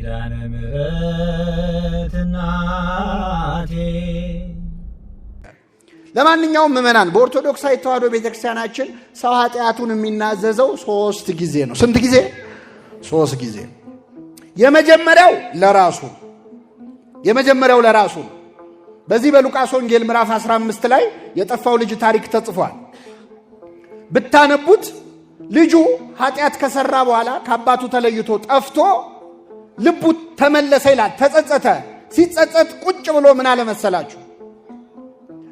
ኪዳነ ምሕረት እናቴ። ለማንኛውም ምእመናን በኦርቶዶክሳዊ ተዋሕዶ ቤተክርስቲያናችን ሰው ኃጢአቱን የሚናዘዘው 3 ጊዜ ነው። ስንት ጊዜ? 3 ጊዜ። የመጀመሪያው ለራሱ ነው። በዚህ በሉቃስ ወንጌል ምዕራፍ 15 ላይ የጠፋው ልጅ ታሪክ ተጽፏል። ብታነቡት ልጁ ኃጢአት ከሰራ በኋላ ከአባቱ ተለይቶ ጠፍቶ ልቡ ተመለሰ ይላል። ተጸጸተ። ሲጸጸት ቁጭ ብሎ ምን አለ መሰላችሁ?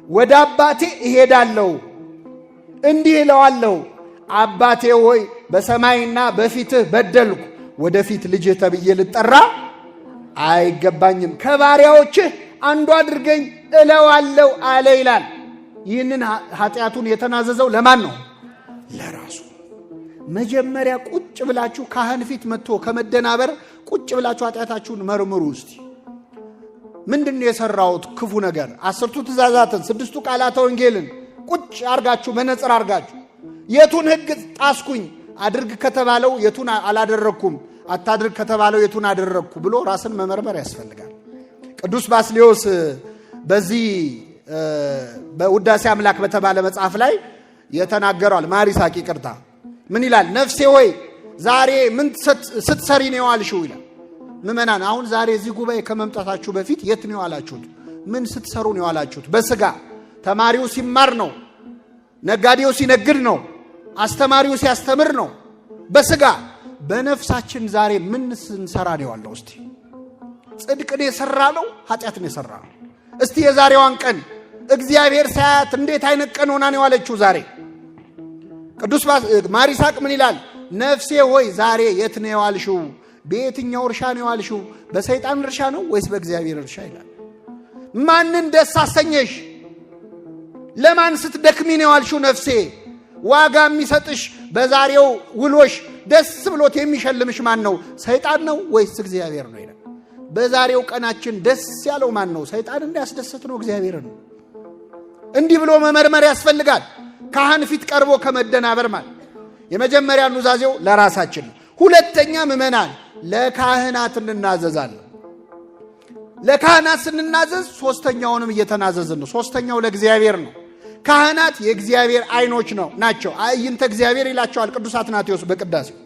ወደ አባቴ እሄዳለሁ እንዲህ እለዋለሁ፣ አባቴ ሆይ በሰማይና በፊትህ በደልኩ፣ ወደፊት ልጅህ ተብዬ ልጠራ አይገባኝም፣ ከባሪያዎችህ አንዱ አድርገኝ እለዋለሁ አለ ይላል። ይህንን ኃጢአቱን የተናዘዘው ለማን ነው? ለራሱ። መጀመሪያ ቁጭ ብላችሁ ካህን ፊት መጥቶ ከመደናበር ቁጭ ብላችሁ ኃጢአታችሁን መርምሩ እስቲ። ምንድነው የሰራሁት ክፉ ነገር? 10ቱ ትእዛዛትን፣ 6ቱ ቃላተ ወንጌልን ቁጭ አርጋችሁ መነጽር አርጋችሁ የቱን ሕግ ጣስኩኝ? አድርግ ከተባለው የቱን አላደረኩም? አታድርግ ከተባለው የቱን አደረኩ ብሎ ራስን መመርመር ያስፈልጋል። ቅዱስ ባስልዮስ በዚህ በውዳሴ አምላክ በተባለ መጽሐፍ ላይ የተናገረዋል። ማሪሳቅ ይቅርታ ምን ይላል? ነፍሴ ሆይ ዛሬ ምን ስትሰሪ ነው የዋልሽው ይላል። ምእመናን አሁን ዛሬ እዚህ ጉባኤ ከመምጣታችሁ በፊት የት ነው የዋላችሁት? ምን ስትሰሩ ነው የዋላችሁት? በስጋ ተማሪው ሲማር ነው፣ ነጋዴው ሲነግድ ነው፣ አስተማሪው ሲያስተምር ነው። በስጋ በነፍሳችን ዛሬ ምን ስንሰራ ነው የዋለው? እስቲ ጽድቅን የሰራ ነው ኃጢአትን የሰራ ነው? እስቲ የዛሬዋን ቀን እግዚአብሔር ሳያት እንዴት አይነት ቀን ሆና ነው የዋለችው ዛሬ? ቅዱስ ማሪሳቅ ምን ይላል? ነፍሴ ሆይ ዛሬ የት ነው የዋልሽው? በየትኛው እርሻ ነው የዋልሽው? በሰይጣን እርሻ ነው ወይስ በእግዚአብሔር እርሻ ይላል። ማንን ደስ አሰኘሽ? ለማን ስትደክሚ ነው የዋልሽው? ነፍሴ ዋጋ የሚሰጥሽ በዛሬው ውሎሽ ደስ ብሎት የሚሸልምሽ ማን ነው? ሰይጣን ነው ወይስ እግዚአብሔር ነው ይላል። በዛሬው ቀናችን ደስ ያለው ማን ነው? ሰይጣን እንዲያስደስት ነው? እግዚአብሔር ነው? እንዲህ ብሎ መመርመር ያስፈልጋል። ካህን ፊት ቀርቦ ከመደናበር ማለት የመጀመሪያ ኑዛዜው ለራሳችን ነው። ሁለተኛ ምእመናን ለካህናት እንናዘዛለን። ለካህናት ስንናዘዝ ሶስተኛውንም እየተናዘዝን ነው። ሶስተኛው ለእግዚአብሔር ነው። ካህናት የእግዚአብሔር አይኖች ናቸው። አይንተ እግዚአብሔር ይላቸዋል ቅዱስ አትናቴዎስ በቅዳሴው።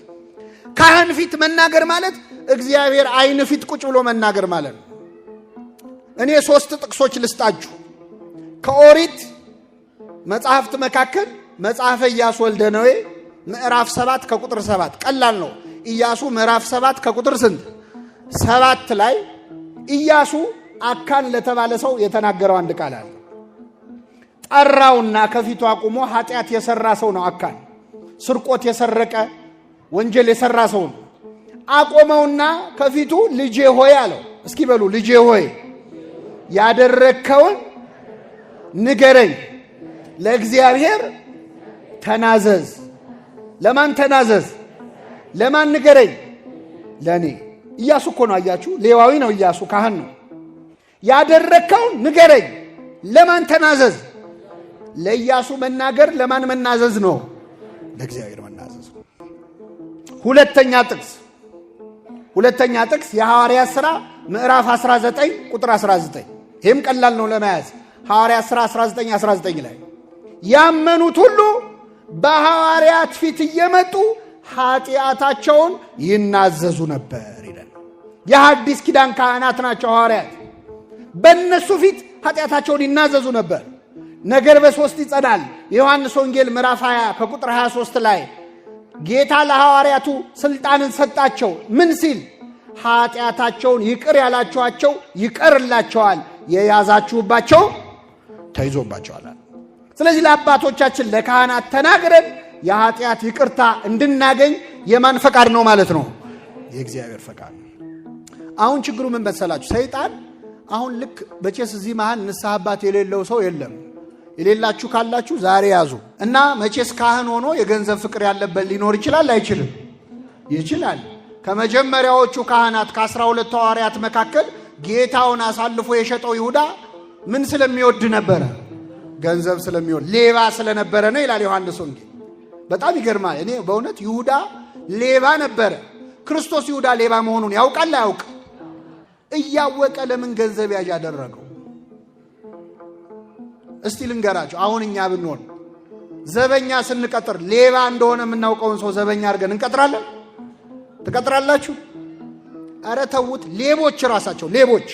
ካህን ፊት መናገር ማለት እግዚአብሔር አይን ፊት ቁጭ ብሎ መናገር ማለት ነው። እኔ 3 ጥቅሶች ልስጣችሁ ከኦሪት መጽሐፍት መካከል መጽሐፈ ኢያሱ ወልደ ነዌ ምዕራፍ 7 ከቁጥር 7 ቀላል ነው። ኢያሱ ምዕራፍ 7 ከቁጥር 7 ላይ ኢያሱ አካን ለተባለ ሰው የተናገረው አንድ ቃል አለ። ጠራውና ከፊቱ አቁሞ ኃጢአት የሰራ ሰው ነው። አካን ስርቆት የሰረቀ ወንጀል የሰራ ሰው ነው። አቆመውና ከፊቱ ልጄ ሆይ አለው። እስኪ በሉ ልጄ ሆይ ያደረከውን ንገረኝ፣ ለእግዚአብሔር ተናዘዝ። ለማን ተናዘዝ? ለማን ንገረኝ? ለኔ። ኢያሱ እኮ ነው፣ አያችሁ፣ ሌዋዊ ነው ኢያሱ፣ ካህን ነው። ያደረከውን ንገረኝ፣ ለማን ተናዘዝ? ለኢያሱ መናገር ለማን መናዘዝ ነው? ለእግዚአብሔር መናዘዝ። ሁለተኛ ጥቅስ የሐዋርያት ሥራ ምዕራፍ 19 ቁጥር 19። ይህም ቀላል ነው ለመያዝ። ሐዋርያት ሥራ 19 ላይ ያመኑት ሁሉ በሐዋርያት ፊት እየመጡ ኃጢአታቸውን ይናዘዙ ነበር ይላል። የሐዲስ ኪዳን ካህናት ናቸው ሐዋርያት። በእነሱ ፊት ኃጢአታቸውን ይናዘዙ ነበር። ነገር በ3 ይጸናል። የዮሐንስ ወንጌል ምዕራፍ 20 ከቁጥር 23 ላይ ጌታ ለሐዋርያቱ ስልጣንን ሰጣቸው። ምን ሲል? ኃጢአታቸውን ይቅር ያላችኋቸው ይቀርላቸዋል፣ የያዛችሁባቸው ተይዞባቸዋል። ስለዚህ ለአባቶቻችን ለካህናት ተናግረን የኃጢአት ይቅርታ እንድናገኝ የማን ፈቃድ ነው ማለት ነው? የእግዚአብሔር ፈቃድ ነው። አሁን ችግሩ ምን መሰላችሁ? ሰይጣን አሁን ልክ በቼስ እዚህ መሃል ንስሐ አባት የሌለው ሰው የለም። የሌላችሁ ካላችሁ ዛሬ ያዙ እና መቼስ ካህን ሆኖ የገንዘብ ፍቅር ያለበት ሊኖር ይችላል አይችልም? ይችላል። ከመጀመሪያዎቹ ካህናት ከ12 ሐዋርያት መካከል ጌታውን አሳልፎ የሸጠው ይሁዳ ምን ስለሚወድ ነበረ? ገንዘብ ስለሚወድ፣ ሌባ ስለነበረ ነው ይላል ዮሐንስ ወንጌል። በጣም ይገርማል። እኔ በእውነት ይሁዳ ሌባ ነበረ። ክርስቶስ ይሁዳ ሌባ መሆኑን ያውቃል አያውቅ? እያወቀ ለምን ገንዘብ ያዥ ያደረገው? እስቲ ልንገራችሁ። አሁን እኛ ብንሆን ዘበኛ ስንቀጥር ሌባ እንደሆነ የምናውቀውን ሰው ዘበኛ አድርገን እንቀጥራለን? ትቀጥራላችሁ? አረ ተውት። ሌቦች ራሳቸው ሌቦች፣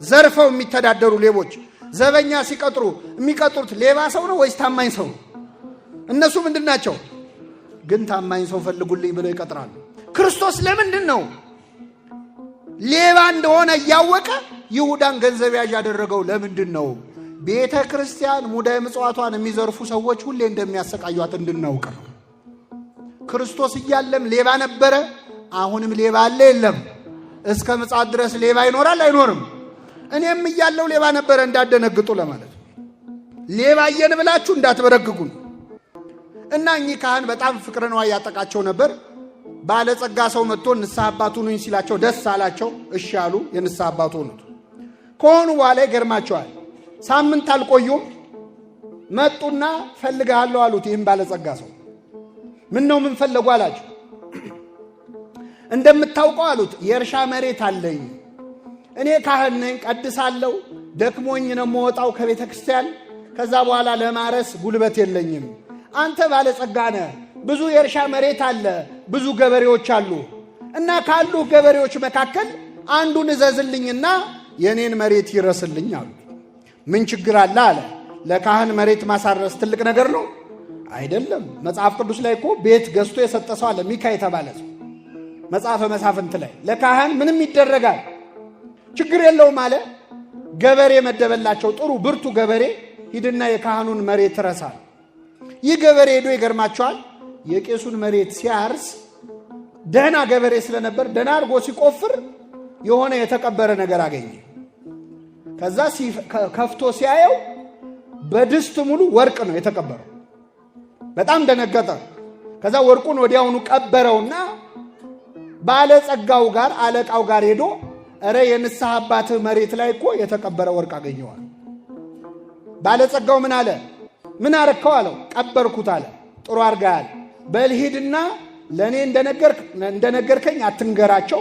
ዘርፈው የሚተዳደሩ ሌቦች ዘበኛ ሲቀጥሩ የሚቀጥሩት ሌባ ሰው ነው ወይስ ታማኝ ሰው? እነሱ ምንድን ናቸው? ግን ታማኝ ሰው ፈልጉልኝ ብለው ይቀጥራሉ። ክርስቶስ ለምንድን ነው ሌባ እንደሆነ እያወቀ ይሁዳን ገንዘብ ያዥ ያደረገው? ለምንድን ነው? ቤተ ክርስቲያን ሙዳየ ምጽዋቷን የሚዘርፉ ሰዎች ሁሌ እንደሚያሰቃዩት እንድናውቅ ነው። ክርስቶስ እያለም ሌባ ነበረ፣ አሁንም ሌባ አለ የለም? እስከ ምጽአት ድረስ ሌባ ይኖራል አይኖርም? እኔም እያለው ሌባ ነበረ እንዳደነግጡ ለማለት ነው። ሌባ እየን ብላችሁ እንዳትበረግጉን። እና እኚህ ካህን በጣም ፍቅረ ነዋይ ያጠቃቸው ነበር። ባለጸጋ ሰው መጥቶ ንስሐ አባቱ ነኝ ሲላቸው ደስ አላቸው። እሺ አሉ። የንስሐ አባቱ ሆኑት። ከሆኑ በኋላ ይገርማቸዋል። ሳምንት አልቆዩም። መጡና ፈልግሃለሁ አሉት። ይህም ባለጸጋ ሰው ምን ነው ምን ፈለጉ አላቸው። እንደምታውቀው አሉት የእርሻ መሬት አለኝ፣ እኔ ካህን ነኝ፣ ቀድሳለሁ፣ ደክሞኝ ነው የምወጣው ከቤተ ክርስቲያን። ከዛ በኋላ ለማረስ ጉልበት የለኝም። አንተ ባለጸጋ ነህ፣ ብዙ የእርሻ መሬት አለ፣ ብዙ ገበሬዎች አሉ እና ካሉ ገበሬዎች መካከል አንዱን እዘዝልኝና የኔን መሬት ይረስልኝ አሉ። ምን ችግር አለ አለ። ለካህን መሬት ማሳረስ ትልቅ ነገር ነው አይደለም? መጽሐፍ ቅዱስ ላይ እኮ ቤት ገዝቶ የሰጠ ሰው አለ፣ ሚካ የተባለ ሰው። መጽሐፈ መሳፍንት ላይ ለካህን ምንም ይደረጋል፣ ችግር የለውም አለ። ገበሬ መደበላቸው፣ ጥሩ ብርቱ ገበሬ። ሂድና የካህኑን መሬት ረሳል። ይህ ገበሬ ሄዶ ይገርማቸዋል፣ የቄሱን መሬት ሲያርስ ደህና ገበሬ ስለነበር ደህና አድርጎ ሲቆፍር የሆነ የተቀበረ ነገር አገኘ። ከዛ ከፍቶ ሲያየው በድስት ሙሉ ወርቅ ነው የተቀበረው። በጣም ደነገጠ። ከዛ ወርቁን ወዲያውኑ ቀበረውና ባለጸጋው ጋር አለቃው ጋር ሄዶ እረ የንስሐ አባትህ መሬት ላይ እኮ የተቀበረ ወርቅ አገኘዋል። ባለጸጋው ምን አለ? ምን አረከው አለው። ቀበርኩት አለ። ጥሩ አድርገሃል። በልሂድና ለእኔ እንደነገርከኝ አትንገራቸው፣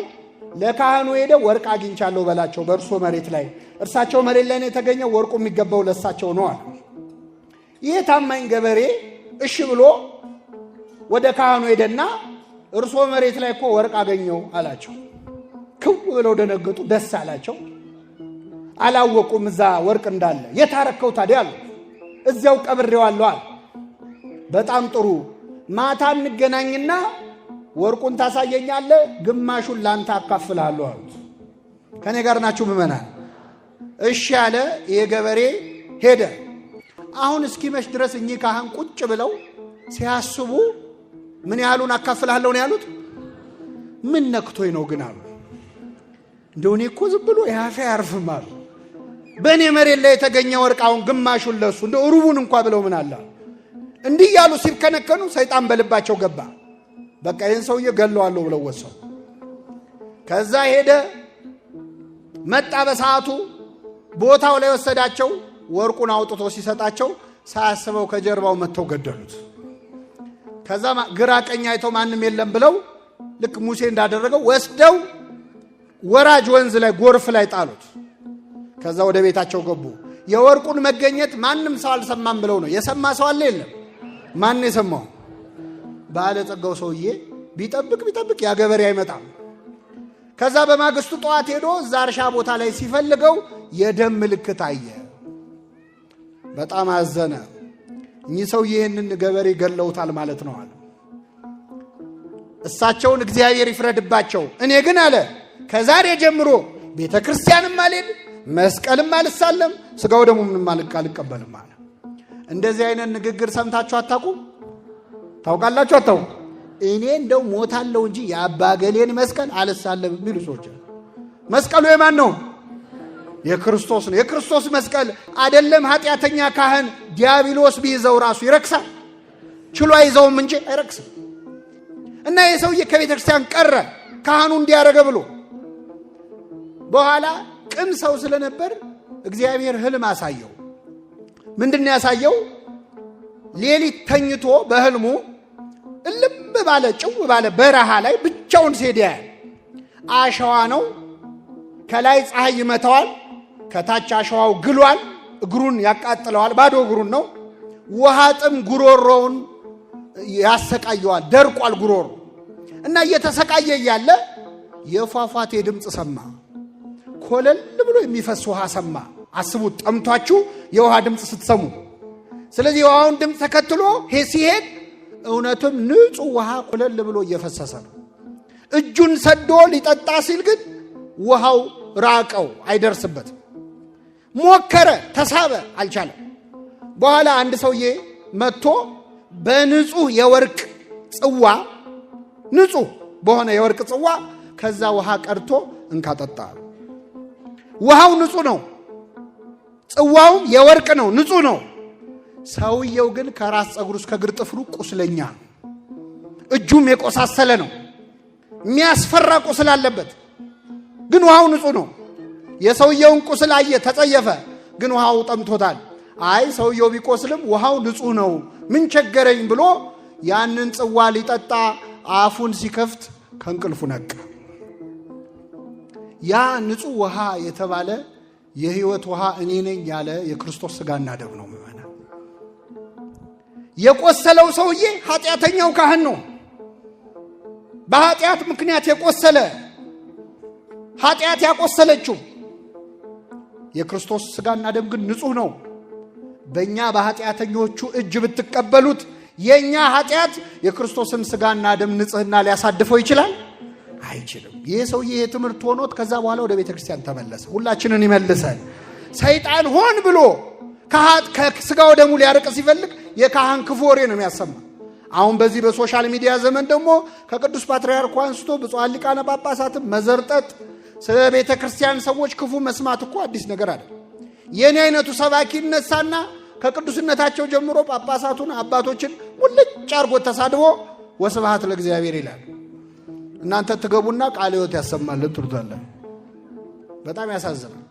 ለካህኑ ሄደ ወርቅ አግኝቻለሁ በላቸው በእርሶ መሬት ላይ። እርሳቸው መሬት ላይ ነው የተገኘው፣ ወርቁ የሚገባው ለእሳቸው ነው አለ። ይህ ታማኝ ገበሬ እሺ ብሎ ወደ ካህኑ ሄደና እርሶ መሬት ላይ እኮ ወርቅ አገኘው አላቸው። ክው ብለው ደነገጡ፣ ደስ አላቸው። አላወቁም እዛ ወርቅ እንዳለ። የታረከው ታዲያ አሉ። እዚያው ቀብሬዋለሁ አለ። በጣም ጥሩ፣ ማታ እንገናኝና ወርቁን ታሳየኛለህ፣ ግማሹን ላንተ አካፍልሃለሁ አሉት። ከኔ ጋር ናችሁ ምዕመናን? እሺ ያለ ይሄ ገበሬ ሄደ። አሁን እስኪመሽ ድረስ እኚህ ካህን ቁጭ ብለው ሲያስቡ ምን ያህሉን አካፍልሃለሁ ነው ያሉት? ምን ነክቶኝ ነው ግን አሉ። እንደው እኔ እኮ ዝም ብሎ ያፌ አያርፍም አሉ። በእኔ መሬት ላይ የተገኘ ወርቅ አሁን ግማሹን ለሱ እንደው ሩቡን እንኳ ብለው ምን አለ እንዲህ ያሉ ሲከነከኑ ሰይጣን በልባቸው ገባ። በቃ ይህን ሰውዬ ገለዋለሁ ብለው ወሰው። ከዛ ሄደ መጣ። በሰዓቱ ቦታው ላይ ወሰዳቸው። ወርቁን አውጥቶ ሲሰጣቸው ሳያስበው ከጀርባው መጥተው ገደሉት። ከዛ ግራ ቀኝ አይተው ማንም የለም ብለው ልክ ሙሴ እንዳደረገው ወስደው ወራጅ ወንዝ ላይ ጎርፍ ላይ ጣሉት። ከዛ ወደ ቤታቸው ገቡ። የወርቁን መገኘት ማንም ሰው አልሰማም ብለው ነው። የሰማ ሰው አለ የለም? ማን የሰማው? ባለጸጋው ሰውዬ ቢጠብቅ ያ ገበሬ አይመጣም። ከዛ በማግስቱ ጠዋት ሄዶ እዛ እርሻ ቦታ ላይ ሲፈልገው የደም ምልክት አየ። በጣም አዘነ። እኚህ ሰው ይህንን ገበሬ ገለውታል ማለት ነው አለ። እሳቸውን እግዚአብሔር ይፍረድባቸው። እኔ ግን አለ ከዛሬ ጀምሮ ቤተ ክርስቲያንም አልሄድ፣ መስቀልም አልሳለም፣ ስጋው ደግሞ ምንም አልቀበልም አለ። እንደዚህ አይነት ንግግር ሰምታችሁ አታውቁም? ታውቃላችሁ አታውቁም? እኔ እንደው ሞታለሁ እንጂ የአባገሌን መስቀል አልሳለም የሚሉ ሰዎች። መስቀሉ የማን ነው? የክርስቶስ ነው። የክርስቶስ መስቀል አይደለም ኃጢአተኛ ካህን ዲያብሎስ ቢይዘው ራሱ ይረክሳል። ችሎ አይዘውም እንጂ አይረክስም። እና የሰውዬ ከቤተ ክርስቲያን ቀረ ካህኑ እንዲያረገ ብሎ። በኋላ ቅን ሰው ስለነበር እግዚአብሔር ህልም አሳየው። ምንድን ያሳየው? ሌሊት ተኝቶ በህልሙ እልም ባለ ጭው ባለ በረሃ ላይ ብቻውን ሲሄድ ያያል። አሸዋ ነው፣ ከላይ ፀሐይ ይመታዋል፣ ከታች አሸዋው ግሏል፣ እግሩን ያቃጥለዋል፣ ባዶ እግሩን ነው። ውሃ ጥም ጉሮሮውን ያሰቃየዋል፣ ደርቋል ጉሮሮ እና እየተሰቃየ እያለ የፏፏቴ ድምፅ ሰማ። ኮለል ብሎ የሚፈስ ውሃ ሰማ። አስቡት ጠምቷችሁ የውሃ ድምፅ ስትሰሙ። ስለዚህ የውሃውን ድምፅ ተከትሎ ሲሄድ እውነትም ንጹህ ውሃ ኮለል ብሎ እየፈሰሰ ነው። እጁን ሰዶ ሊጠጣ ሲል ግን ውሃው ራቀው፣ አይደርስበትም። ሞከረ፣ ተሳበ፣ አልቻለም። በኋላ አንድ ሰውዬ መጥቶ በንጹህ የወርቅ ጽዋ፣ ንጹህ በሆነ የወርቅ ጽዋ ከዛ ውሃ ቀድቶ እንካጠጣ። ውሃው ንጹህ ነው፣ ጽዋውም የወርቅ ነው፣ ንጹህ ነው። ሰውየው ግን ከራስ ፀጉሩ እስከ እግር ጥፍሩ ቁስለኛ፣ እጁም የቆሳሰለ ነው፣ የሚያስፈራ ቁስል አለበት። ግን ውሃው ንጹህ ነው። የሰውየውን ቁስል አየ፣ ተጸየፈ። ግን ውሃው ጠምቶታል። አይ ሰውየው ቢቆስልም ውሃው ንጹህ ነው፣ ምን ቸገረኝ ብሎ ያንን ጽዋ ሊጠጣ አፉን ሲከፍት ከእንቅልፉ ነቃ። ያ ንጹህ ውሃ የተባለ የህይወት ውሃ እኔ ነኝ ያለ የክርስቶስ ሥጋና ደም ነው። ምዕመናን፣ የቆሰለው ሰውዬ ኃጢአተኛው ካህን ነው። በኃጢአት ምክንያት የቆሰለ፣ ኃጢአት ያቆሰለችው። የክርስቶስ ሥጋና ደም ግን ንጹህ ነው። በእኛ በኃጢአተኞቹ እጅ ብትቀበሉት የእኛ ኃጢአት የክርስቶስን ሥጋና ደም ንጽህና ሊያሳድፈው ይችላል? አይችልም። ይህ ሰውዬ የትምህርት ሆኖት ከዛ በኋላ ወደ ቤተ ክርስቲያን ተመለሰ። ሁላችንን ይመልሰን። ሰይጣን ሆን ብሎ ከሥጋው ደሙ ሊያርቅ ሲፈልግ የካህን ክፉ ወሬ ነው የሚያሰማ። አሁን በዚህ በሶሻል ሚዲያ ዘመን ደግሞ ከቅዱስ ፓትርያርኩ አንስቶ ብፁዓን ሊቃነ ጳጳሳትም መዘርጠጥ፣ ስለ ቤተ ክርስቲያን ሰዎች ክፉ መስማት እኮ አዲስ ነገር አለ። የኔ አይነቱ ሰባኪ ይነሳና ከቅዱስነታቸው ጀምሮ ጳጳሳቱን አባቶችን ሙልጭ አርጎ ተሳድቦ ወስብሐት ለእግዚአብሔር ይላል። እናንተ ትገቡና ቃለ ሕይወት ያሰማልን ትሉታለን። በጣም ያሳዝናል።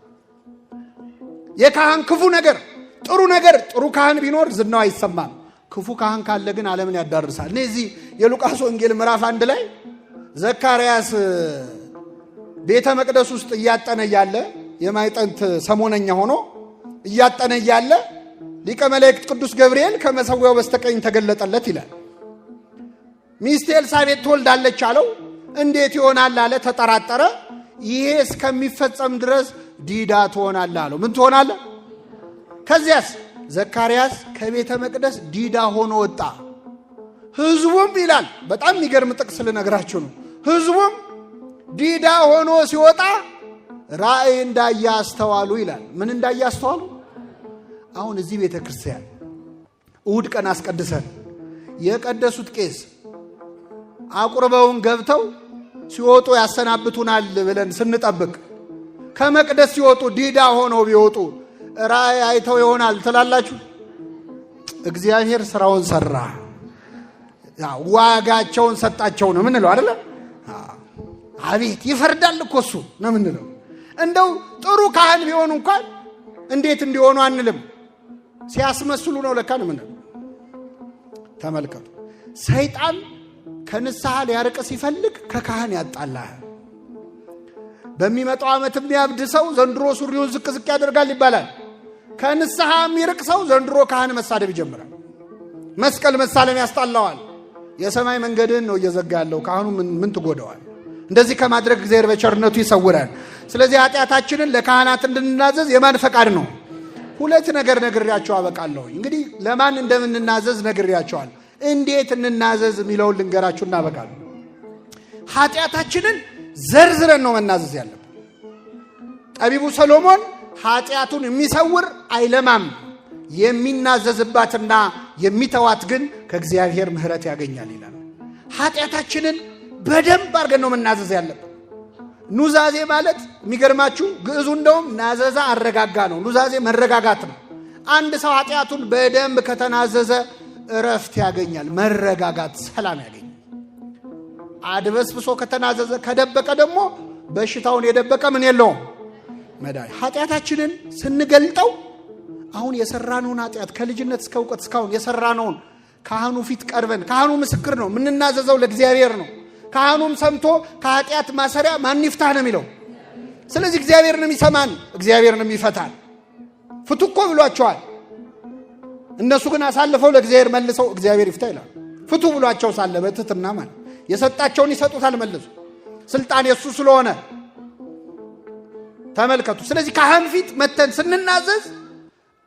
የካህን ክፉ ነገር፣ ጥሩ ነገር፣ ጥሩ ካህን ቢኖር ዝናው አይሰማም። ክፉ ካህን ካለ ግን ዓለምን ያዳርሳል። እነዚህ የሉቃስ ወንጌል ምዕራፍ 1 ላይ ዘካርያስ ቤተ መቅደስ ውስጥ እያጠነ እያለ የማይጠንት ሰሞነኛ ሆኖ እያጠነ እያለ ሊቀ መላእክት ቅዱስ ገብርኤል ከመሠዊያው በስተቀኝ ተገለጠለት ይላል። ሚስት ኤልሳቤጥ ትወልዳለች አለው። እንዴት ይሆናል አለ፣ ተጠራጠረ። ይሄ እስከሚፈጸም ድረስ ዲዳ ትሆናለህ አለው። ምን ትሆናለህ? ከዚያስ ዘካርያስ ከቤተ መቅደስ ዲዳ ሆኖ ወጣ። ሕዝቡም ይላል፣ በጣም የሚገርም ጥቅስ ልነግራችሁ ነው። ሕዝቡም ዲዳ ሆኖ ሲወጣ ራእይ እንዳየ አስተዋሉ ይላል። ምን እንዳየ አስተዋሉ? አሁን እዚህ ቤተ ክርስቲያን እሑድ ቀን አስቀድሰን የቀደሱት ቄስ አቁርበውን ገብተው ሲወጡ ያሰናብቱናል ብለን ስንጠብቅ ከመቅደስ ሲወጡ ዲዳ ሆነው ቢወጡ ራእይ አይተው ይሆናል ትላላችሁ? እግዚአብሔር ስራውን ሰራ፣ ዋጋቸውን ሰጣቸው ነው ምንለው አይደለ? አቤት ይፈርዳል እኮ እሱ ነው ምንለው። እንደው ጥሩ ካህን ቢሆኑ እንኳን እንዴት እንዲሆኑ አንልም። ሲያስመስሉ ነው ለካ ነው ምንለው። ተመልከቱ፣ ሰይጣን ከንስሐ ሊያርቅ ሲፈልግ ከካህን ያጣላል። በሚመጣው ዓመት የሚያብድ ሰው ዘንድሮ ሱሪውን ዝቅ ዝቅ ያደርጋል ይባላል። ከንስሐ የሚርቅ ሰው ዘንድሮ ካህን መሳደብ ይጀምራል። መስቀል መሳለም ያስጣላዋል። የሰማይ መንገድን ነው እየዘጋ ያለው። ካህኑ ምን ትጎዳዋል? እንደዚህ ከማድረግ እግዚአብሔር በቸርነቱ ይሰውራል። ስለዚህ ኃጢአታችንን ለካህናት እንድንናዘዝ የማን ፈቃድ ነው? ሁለት ነገር ነግሬያቸው አበቃለሁ። እንግዲህ ለማን እንደምንናዘዝ ነግሬያቸዋል። እንዴት እንናዘዝ የሚለውን ልንገራችሁ እናበቃለሁ። ኃጢአታችንን ዘርዝረን ነው መናዘዝ ያለብን። ጠቢቡ ሰሎሞን ኃጢአቱን የሚሰውር አይለማም፣ የሚናዘዝባትና የሚተዋት ግን ከእግዚአብሔር ምሕረት ያገኛል ይላል። ኃጢአታችንን በደንብ አድርገን ነው መናዘዝ ያለብን። ኑዛዜ ማለት የሚገርማችሁ ግዕዙ እንደውም ናዘዛ አረጋጋ ነው። ኑዛዜ መረጋጋት ነው። አንድ ሰው ኃጢአቱን በደንብ ከተናዘዘ እረፍት ያገኛል፣ መረጋጋት፣ ሰላም ያገኛል። አድበስብሶ ከተናዘዘ ከደበቀ ደግሞ በሽታውን የደበቀ ምን የለውም መድኃኒት። ኃጢአታችንን ስንገልጠው አሁን የሰራነውን ኃጢአት ከልጅነት እስከ እውቀት እስካሁን የሰራነውን ካህኑ ፊት ቀርበን፣ ካህኑ ምስክር ነው፣ የምንናዘዘው ለእግዚአብሔር ነው። ካህኑም ሰምቶ ከኃጢአት ማሰሪያ ማን ይፍታህ ነው የሚለው። ስለዚህ እግዚአብሔርንም ይሰማን እግዚአብሔርንም ይፈታል። ፍቱ እኮ ብሏቸዋል። እነሱ ግን አሳልፈው ለእግዚአብሔር መልሰው እግዚአብሔር ይፍታ ይላል። ፍቱ ብሏቸው ሳለ በትህትና ማለት የሰጣቸውን ይሰጡታል መልሱ። ስልጣን የሱ ስለሆነ ተመልከቱ። ስለዚህ ካህን ፊት መተን ስንናዘዝ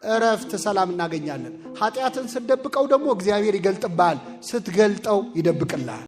እረፍት ሰላም እናገኛለን። ኃጢአትን ስትደብቀው ደግሞ እግዚአብሔር ይገልጥብሃል፣ ስትገልጠው ይደብቅልሃል።